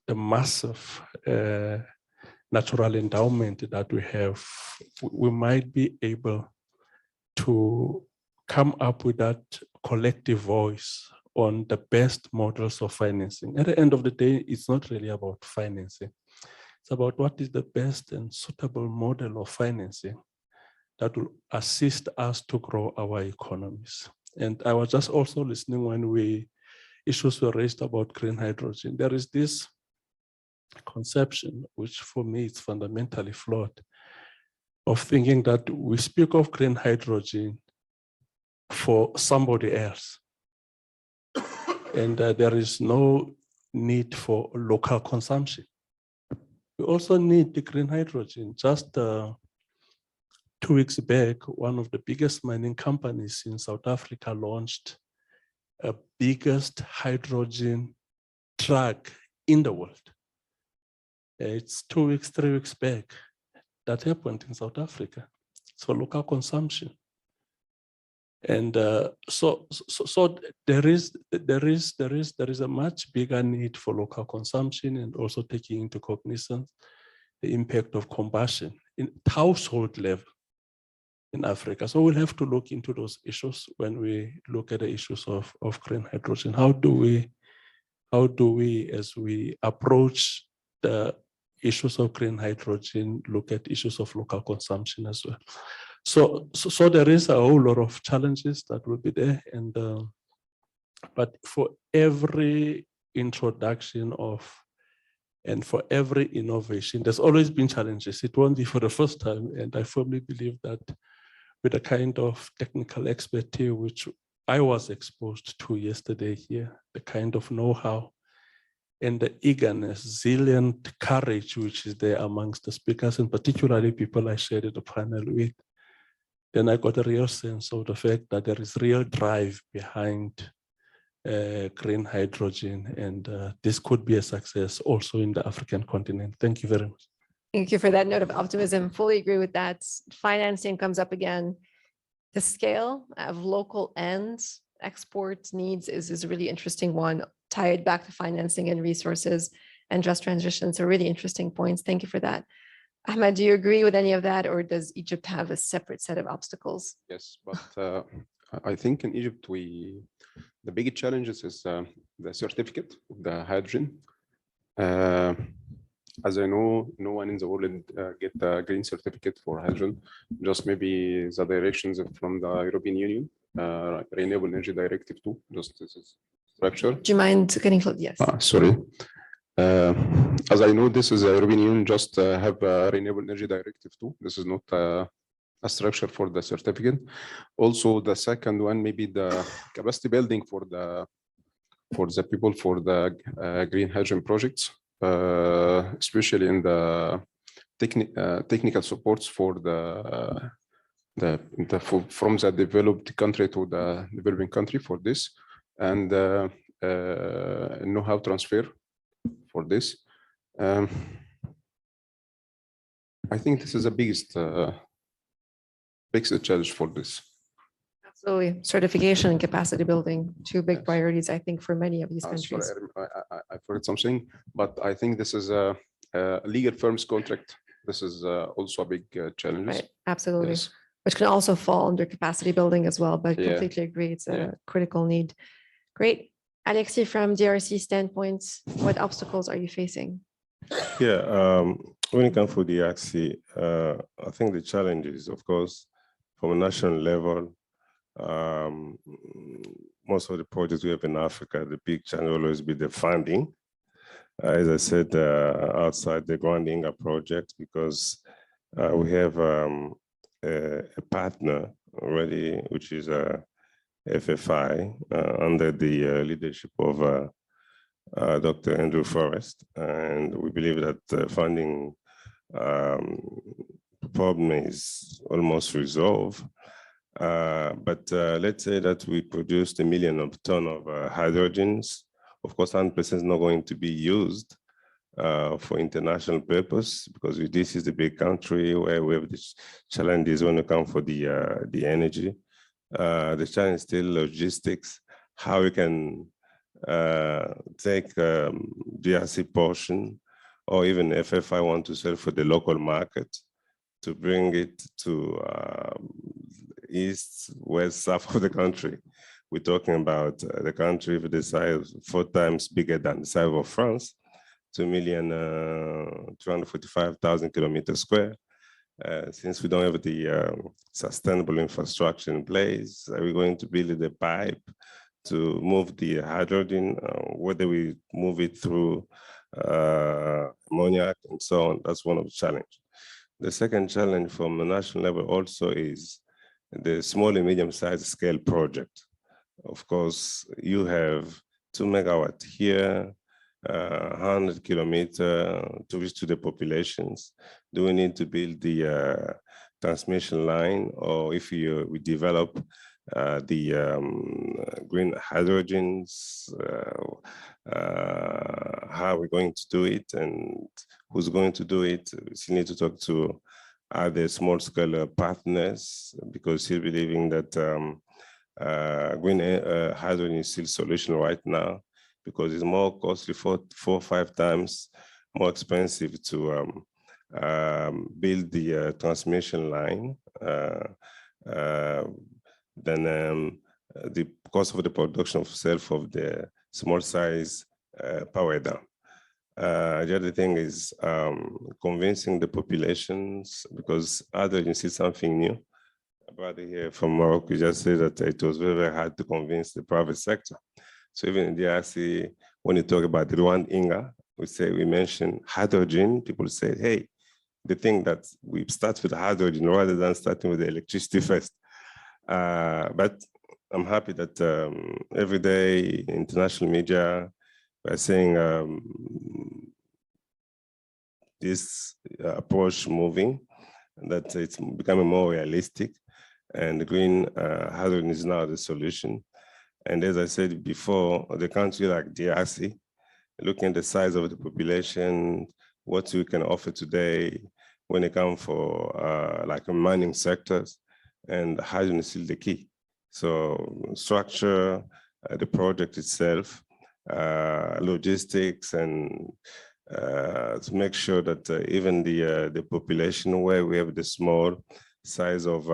the massive natural endowment that we have, we might be able to come up with that collective voice on the best models of financing. At the end of the day, it's not really about financing. It's about what is the best and suitable model of financing that will assist us to grow our economies. And I was just also listening when issues were raised about green hydrogen. There is this conception, which for me is fundamentally flawed, of thinking that we speak of green hydrogen for somebody else. And there is no need for local consumption. We also need the green hydrogen, just 2 weeks back, one of the biggest mining companies in South Africa launched a biggest hydrogen truck in the world. It's 2 weeks, 3 weeks back. That happened in South Africa. So local consumption. And so there is a much bigger need for local consumption, and also taking into cognizance the impact of combustion in household level in Africa. So we'll have to look into those issues when we look at the issues of green hydrogen. How do we, as we approach the issues of green hydrogen, look at issues of local consumption as well? So there is a whole lot of challenges that will be there, and but for every introduction of and for every innovation, there's always been challenges. It won't be for the first time, and I firmly believe that with the kind of technical expertise which I was exposed to yesterday here, the kind of know-how and the eagerness, zealous courage which is there amongst the speakers, and particularly people I shared the panel with, then I got a real sense of the fact that there is real drive behind green hydrogen, and this could be a success also in the African continent. Thank you very much. Thank you for that note of optimism. Fully agree with that. Financing comes up again. The scale of local and export needs is a really interesting one, tied back to financing and resources and just transition. So really interesting points. Thank you for that. Ahmed, do you agree with any of that, or does Egypt have a separate set of obstacles? Yes, but I think in Egypt, the big challenges is the certificate of the hydrogen. As I know, no one in the world get a green certificate for hydrogen, just maybe the directions from the European Union, Renewable Energy Directive 2, just this is structure. Do you mind getting close? Yes. Sorry. As I know, this is the European Union just have a Renewable Energy Directive 2. This is not a structure for the certificate. Also, the second one, maybe the capacity building for the people for the green hydrogen projects, especially in the technical supports for from the developed country to the developing country for this, and know-how transfer for this. I think this is the biggest challenge for this. Absolutely. Certification and capacity building, two big priorities, I think, for many of these countries. Sorry, I forgot something, but I think this is a legal firms contract. This is also a big challenge. Right. Absolutely. Yes. Which can also fall under capacity building as well, but Yeah. completely agree. It's a Yeah. critical need. Great. Alexi, from DRC standpoint, what obstacles are you facing? Yeah, when it comes to DRC, I think the challenge is, of course, from a national level, most of the projects we have in Africa, the big challenge will always be the funding. As I said, outside the Grandinga project, because we have a partner already, which is FFI, under the leadership of Dr. Andrew Forrest, and we believe that the funding problem is almost resolved. But let's say that we produced 1 million tons of hydrogens. Of course, 100% is not going to be used for international purpose, because this is the big country where we have these challenges when it comes for the energy. The challenge is still logistics, how we can take DRC portion, or even FFI want to sell for the local market, to bring it to east, west, south of the country. We're talking about the country with the size 4 times bigger than the size of France, 2,245,000 kilometers square. Since we don't have the sustainable infrastructure in place, are we going to build the pipe to move the hydrogen, whether we move it through ammonia and so on? That's one of the challenges. The second challenge from the national level also is the small and medium-sized scale project. Of course, you have 2 megawatts here, 100 kilometers to reach to the populations. Do we need to build the transmission line, or if we develop the green hydrogens, how we're going to do it and who's going to do it. We still need to talk to other small-scale partners, because still believing that green hydrogen is still a solution right now, because it's more costly, 4 or 5 times more expensive to build the transmission line than the cost of the production of self of the small size power dam. The other thing is convincing the populations, because hydrogen is something new. A brother here from Morocco just said that it was very, very hard to convince the private sector. So even in the DRC, when you talk about the Rwanda, we mention hydrogen, people say, hey, they think that we start with hydrogen rather than starting with the electricity first. But I'm happy that every day international media are saying this approach moving, that it's becoming more realistic, and the green hydrogen is now the solution. And as I said before, the country like DRC, looking at the size of the population, what we can offer today when it comes for like mining sectors, and hydrogen is still the key. So structure, the project itself, logistics, and to make sure that even the population where we have the small size of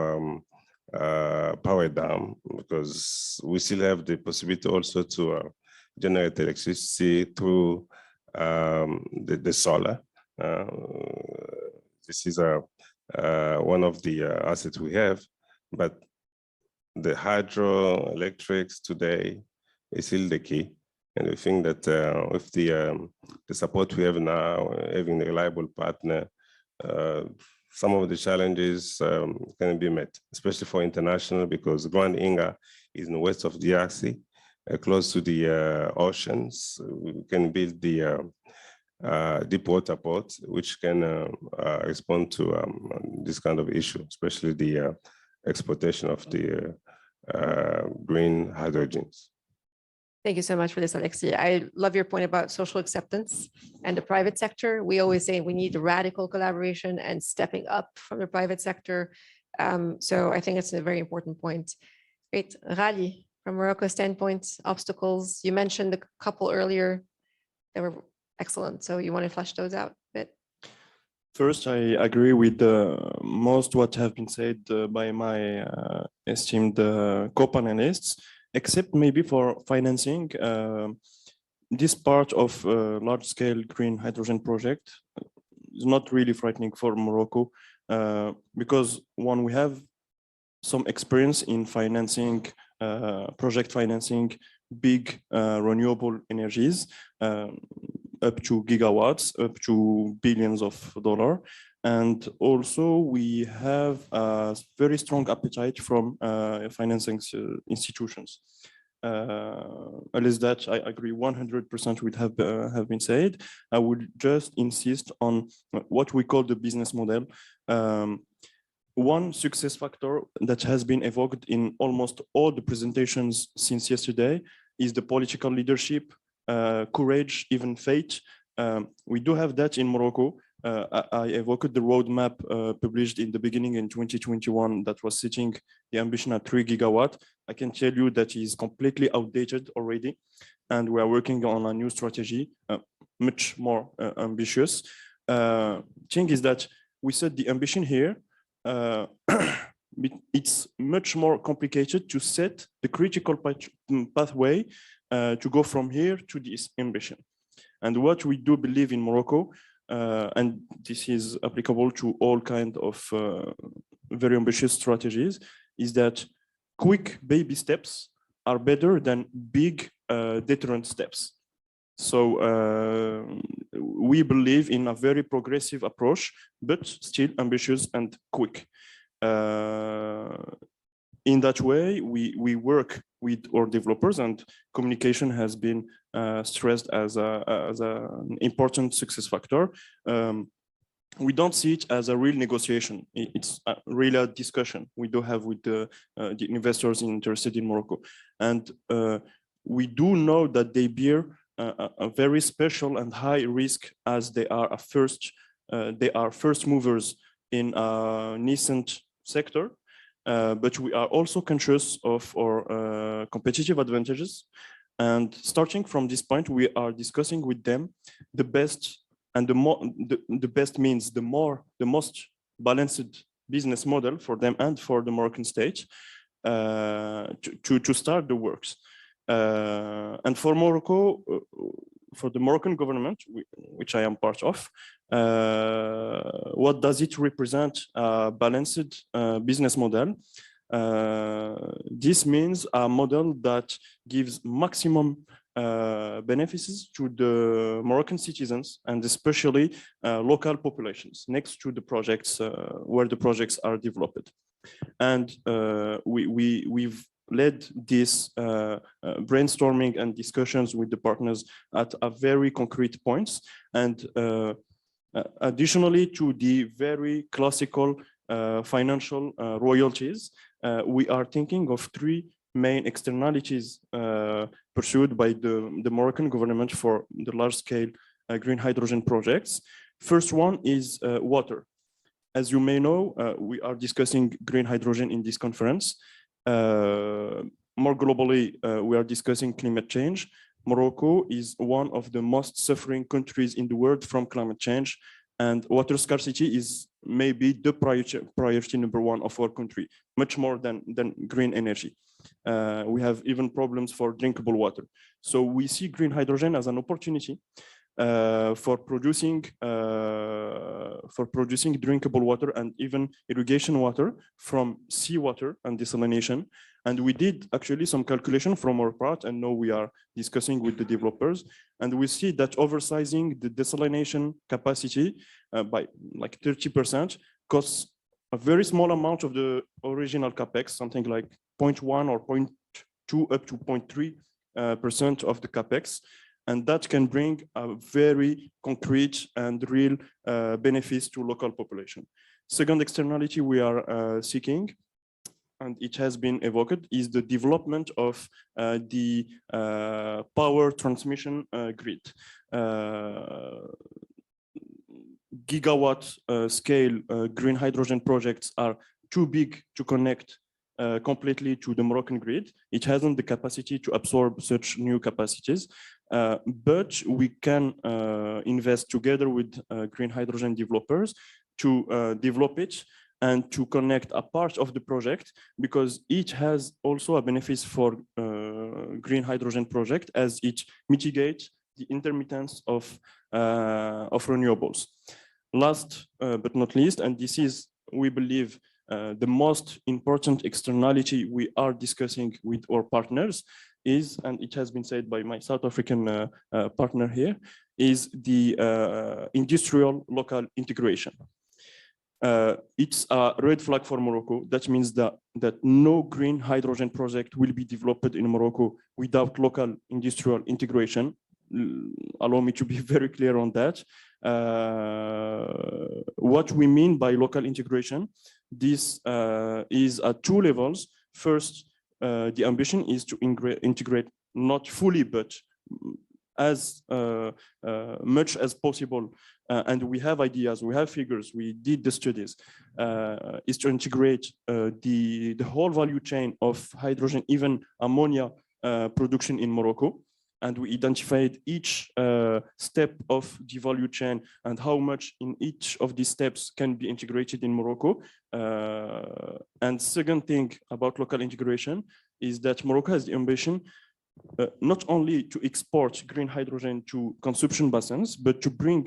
power dam, because we still have the possibility also to generate electricity through the solar. This is one of the assets we have, but the hydroelectrics today is still the key. And we think that with the support we have now, having a reliable partner, some of the challenges can be met, especially for international, because Grand Inga is in the west of DRC, close to the oceans. We can build the deep water port, which can respond to this kind of issue, especially the exportation of the green hydrogens. Thank you so much for this, Alexi. I love your point about social acceptance and the private sector. We always say we need radical collaboration and stepping up from the private sector. So I think it's a very important point. Great. Rally, from Morocco's standpoint, obstacles. You mentioned a couple earlier. They were excellent. So you want to flesh those out a bit? First, I agree with most what have been said by my esteemed co-panelists, except maybe for financing. This part of large-scale green hydrogen project is not really frightening for Morocco because one, we have some experience in financing, project financing big renewable energies, up to gigawatts, up to billions of dollars. And also we have a very strong appetite from financing institutions. At least that I agree 100% with have been said. I would just insist on what we call the business model. One success factor that has been evoked in almost all the presentations since yesterday is the political leadership, courage, even faith. We do have that in Morocco. I evoked the roadmap published in the beginning in 2021 that was setting the ambition at 3 gigawatts. I can tell you that is completely outdated already. And we are working on a new strategy, much more ambitious. Thing is that we set the ambition here. It's much more complicated to set the critical pathway to go from here to this ambition. And what we do believe in Morocco, and this is applicable to all kinds of very ambitious strategies, is that quick baby steps are better than big deterrent steps. So we believe in a very progressive approach, but still ambitious and quick. In that way, we work with our developers, and communication has been stressed as an important success factor. we don't see it as a real negotiation. It's really a discussion we do have with the investors interested in Morocco. And we do know that they bear a very special and high risk, as they are first movers in a nascent sector. But we are also conscious of our competitive advantages. And starting from this point, we are discussing with them the best and the best means, the most balanced business model for them and for the Moroccan state to start the works. And for Morocco, for the Moroccan government, which I am part of, what does it represent? A balanced business model. This means a model that gives maximum benefits to the Moroccan citizens and especially local populations next to the projects where the projects are developed. And we've led this brainstorming and discussions with the partners at a very concrete points. And additionally to the very classical financial royalties, we are thinking of three main externalities pursued by the Moroccan government for the large-scale green hydrogen projects. First one is water. As you may know, we are discussing green hydrogen in this conference. More globally, we are discussing climate change. Morocco is one of the most suffering countries in the world from climate change, and water scarcity is maybe the priority number one of our country, much more than green energy. We have even problems for drinkable water. So we see green hydrogen as an opportunity for producing drinkable water and even irrigation water from seawater and desalination. And we did actually some calculation from our part, and now we are discussing with the developers. And we see that oversizing the desalination capacity by like 30% costs a very small amount of the original capex, something like 0.1 or 0.2 up to 0.3% of the capex. And that can bring a very concrete and real benefits to local population. Second externality we are seeking, and it has been evoked, is the development of the power transmission grid. Gigawatt scale green hydrogen projects are too big to connect completely to the Moroccan grid. It hasn't the capacity to absorb such new capacities, but we can invest together with green hydrogen developers to develop it and to connect a part of the project, because it has also a benefit for green hydrogen project as it mitigates the intermittence of renewables. Last but not least, and this is, we believe, the most important externality we are discussing with our partners is, and it has been said by my South African partner here, is the industrial local integration. It's a red flag for Morocco. That means that no green hydrogen project will be developed in Morocco without local industrial integration. Allow me to be very clear on that. What we mean by local integration, this is at two levels. First, the ambition is to integrate not fully, but as much as possible. And we have ideas, we have figures, we did the studies, is to integrate the whole value chain of hydrogen, even ammonia production in Morocco. And we identified each step of the value chain and how much in each of these steps can be integrated in Morocco. And second thing about local integration is that Morocco has the ambition not only to export green hydrogen to consumption basins, but to bring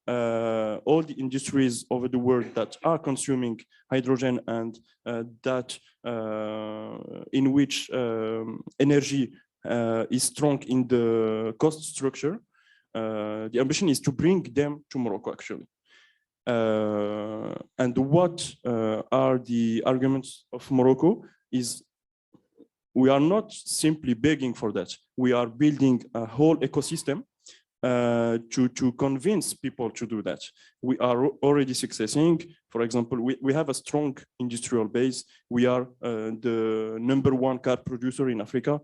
all the industries over the world that are consuming hydrogen and that in which energy is strong in the cost structure. The ambition is to bring them to Morocco, actually. And what are the arguments of Morocco is we are not simply begging for that. We are building a whole ecosystem to convince people to do that. We are already succeeding. For example, we have a strong industrial base. We are the #1 car producer in Africa.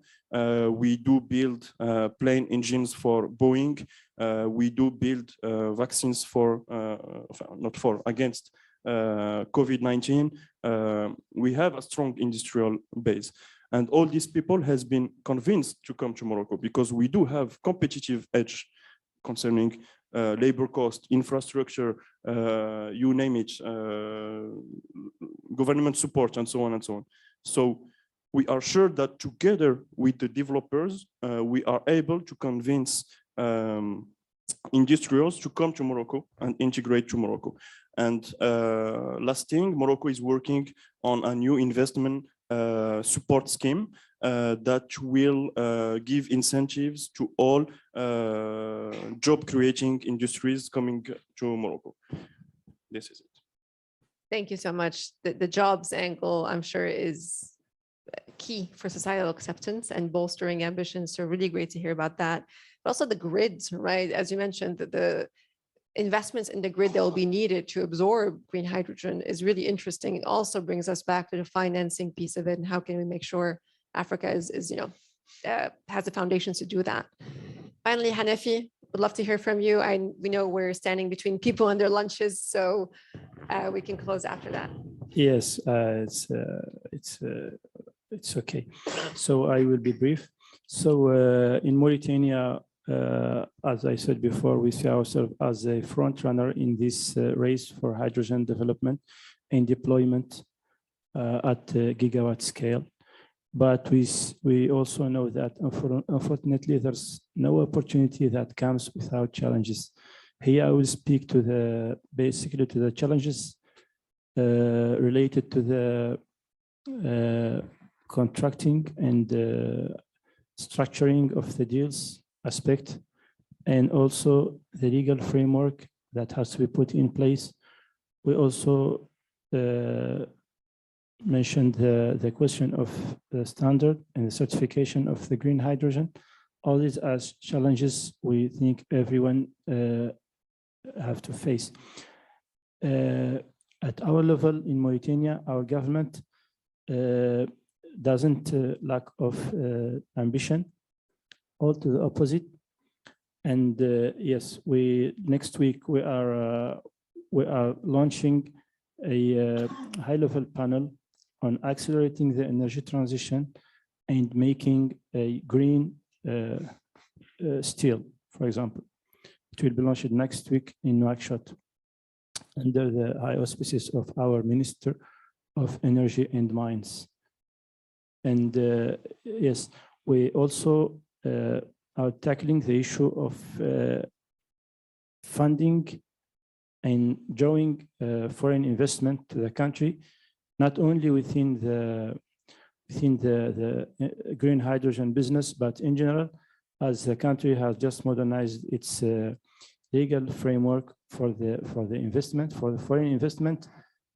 We do build plane engines for Boeing. We do build vaccines for, not for, against COVID-19. We have a strong industrial base. And all these people has been convinced to come to Morocco because we do have competitive edge concerning labor cost, infrastructure, you name it, government support, and so on and so on. So we are sure that together with the developers, we are able to convince industrials to come to Morocco and integrate to Morocco. And last thing, Morocco is working on a new investment support scheme that will give incentives to all job-creating industries coming to Morocco. This is it. Thank you so much. The jobs angle, I'm sure, is key for societal acceptance and bolstering ambitions. So really great to hear about that. But also the grids, right? As you mentioned, the investments in the grid that will be needed to absorb green hydrogen is really interesting. It also brings us back to the financing piece of it and how can we make sure Africa is has the foundations to do that. Finally, Hanafi, would love to hear from you. We know we're standing between people and their lunches, so we can close after that. Yes, it's okay. So I will be brief. So in Mauritania, as I said before, we see ourselves as a front runner in this race for hydrogen development and deployment at gigawatt scale. But we also know that unfortunately there's no opportunity that comes without challenges. Here I will speak to basically to the challenges related to the contracting and structuring of the deals aspect, and also the legal framework that has to be put in place. We also mentioned the question of the standard and the certification of the green hydrogen. All these as challenges we think everyone have to face. At our level in Mauritania, our government doesn't lack of ambition, all to the opposite. And yes, next week we are launching a high-level panel on accelerating the energy transition and making a green steel, for example. It will be launched next week in Nouakchott under the high auspices of our Minister of Energy and Mines. And yes, we also are tackling the issue of funding and drawing foreign investment to the country, not only within the green hydrogen business, but in general, as the country has just modernized its legal framework for the investment, for the foreign investment,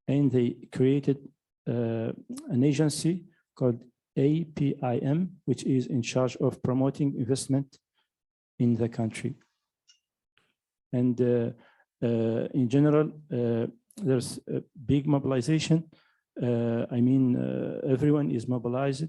and they created an agency called APIM, which is in charge of promoting investment in the country. And in general, there's a big mobilization. I mean, everyone is mobilized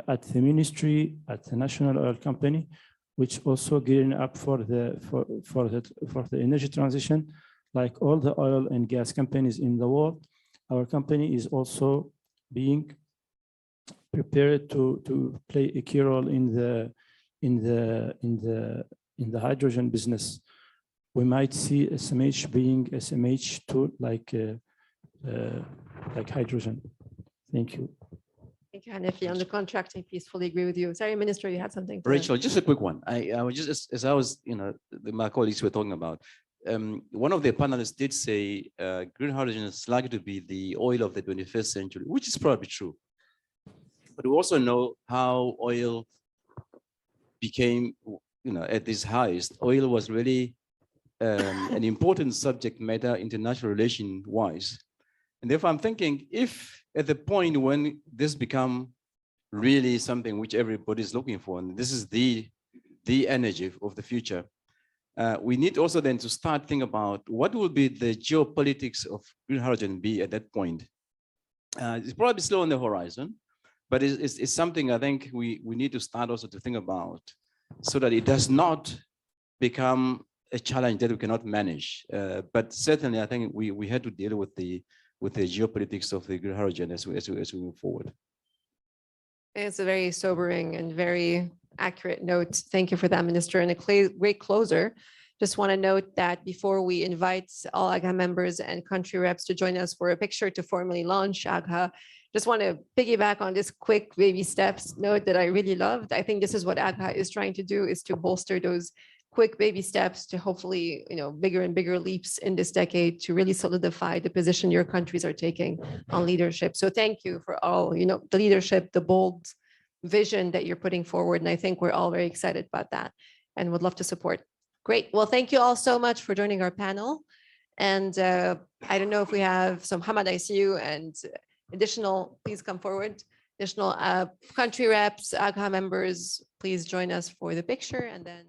at the ministry, at the national oil company, which also gearing up for the energy transition. Like all the oil and gas companies in the world, our company is also being prepared to play a key role in the hydrogen business. We might see SMH being SMH2 like hydrogen. Thank you. Thank you, Hanafi. On the contracting piece, fully agree with you. Sorry, Minister, you had something. Rachel, just a quick one. I was just, as I was, my colleagues were talking about, one of the panelists did say green hydrogen is likely to be the oil of the 21st century, which is probably true. But we also know how oil became, at its highest. Oil was really an important subject matter international relation-wise. And therefore, I'm thinking if at the point when this become really something which everybody's looking for, and this is the energy of the future, we need also then to start thinking about what will be the geopolitics of green hydrogen be at that point. It's probably still on the horizon, but it's something I think we need to start also to think about so that it does not become a challenge that we cannot manage. But certainly, I think we had to deal with the geopolitics of the green hydrogen as we move forward. It's a very sobering and very accurate note. Thank you for that, Minister. And a great closer. Just want to note that before we invite all AGHA members and country reps to join us for a picture to formally launch AGHA, just want to piggyback on this quick baby steps note that I really loved. I think this is what AGHA is trying to do, is to bolster those quick baby steps to hopefully, bigger and bigger leaps in this decade to really solidify the position your countries are taking on leadership. So thank you for all, the leadership, the bold vision that you're putting forward. And I think we're all very excited about that and would love to support. Great. Well, thank you all so much for joining our panel. And I don't know if we have some Hamad, I see you, and additional, please come forward. Additional country reps, AGHA members, please join us for the picture, and then